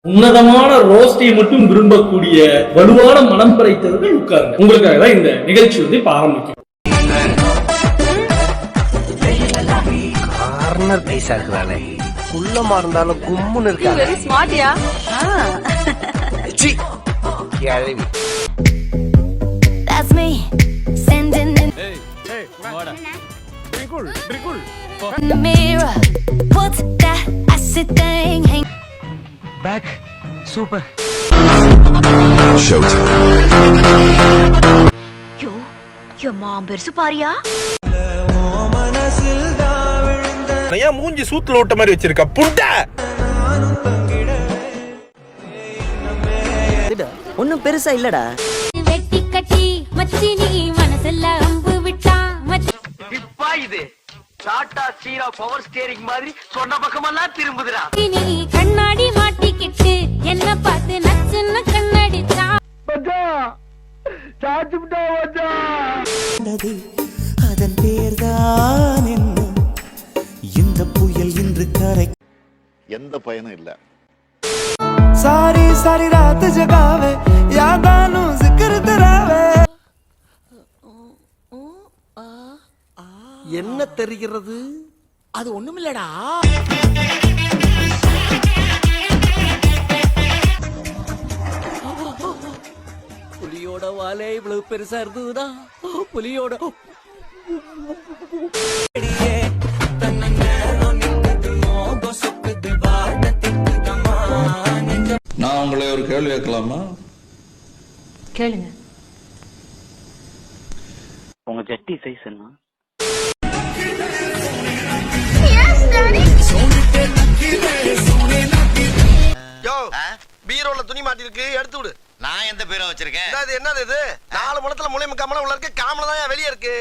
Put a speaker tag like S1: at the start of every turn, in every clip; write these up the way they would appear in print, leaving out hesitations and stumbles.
S1: உன்னதமான ரோஸ்டை மட்டும் விரும்பக்கூடிய வலுவான மனம் படைத்தவர்கள் உட்காருங்க. உங்களுக்காக தான் இந்த நிகழ்ச்சி இப்ப ஆரம்பிக்கும்.
S2: கார்னர் பீஸா இருக்குதானே, குள்ளமா இருந்தாலும் கும்முன்னு இருக்காங்க.
S3: Very ஸ்மார்ட்யா.
S4: That's me sending in the mirror. Put that acid thing hang.
S2: Back super.
S3: Yo, your mom பெருசு பாரியா?
S5: ஏன் மூஞ்சி சூத்துல ஓட்ட மாதிரி வச்சிருக்க புண்ட?
S2: ஒன்னும் பெருசா இல்லடா.
S4: வெட்டி கட்டி மச்சி நீ மனசுல அம்பு விட்டா மச்சி.
S2: இப்பா இது டாடா சீரா பவர் ஸ்டீரிங் மாதிரி சொன்ன பக்கமெல்லாம் திரும்புதுடா.
S4: நீ கண்ணாடி மாட்டிக்கிட்டு என்ன பார்த்து நச்சுன்னு கண்ணடிச்சா.
S6: அதன் பேர்தான் என்ன இந்த புயல் இன்று கரை
S7: எந்த பயனும் இல்ல.
S6: सारी सारी रात जगावे यादानु जिक्र करावे.
S2: என்ன தெரிகிறது?
S6: அது ஒண்ணுமில்லடா.
S2: புலியோட வாலே இவ்வளவு பெருசா இருந்ததுடா. புலியோட
S8: நான் உங்களை ஒரு கேள்வி கேட்கலாமா?
S3: கேளுங்க.
S9: உங்க ஜட்டி சைஸ் என்ன?
S5: யோ, பீரோல துணி மாட்டி இருக்கு, எடுத்து விடு.
S7: நான் எந்த பேரை வச்சிருக்கேன்?
S5: இது என்னது இது? 4 முழத்துல முளைய முக்காமல உள்ள இருக்கு, காமல தான் வெளிய இருக்கு.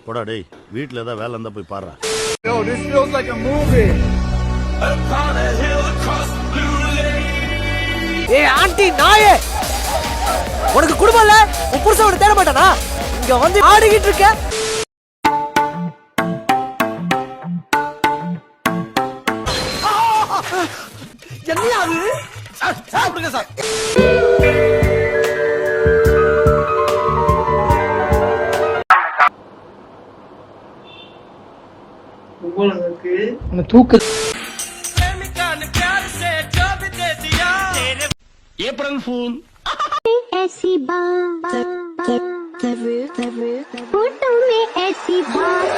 S7: போடா டேய், வீட்ல ஏதாவது வேலை இருந்தா போய் பாரு.
S2: ஏய் ஆண்டி நாயே, உனக்கு குடும்பம் இல்ல? உன் புருஷன் உன்னை தேட மாட்டானா? இங்க வந்து ஆடிக்கிட்டு இருக்க. என்னையா அது?
S5: சாப்பிடுங்க சார். April fool.
S4: ऐसी बात फोटो में ऐसी बात.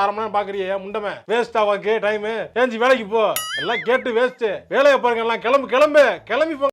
S10: அரை மணி நேரம் பாக்குறியா முண்டமே? Waste ஆவாக்கு time. ஏஞ்சி வேலைக்கு போ. எல்லாம் கேட்டு வேஸ்ட். வேலையை பாருங்க, எல்லாம் கிளம்பு கிளம்பு கிளம்பி போ.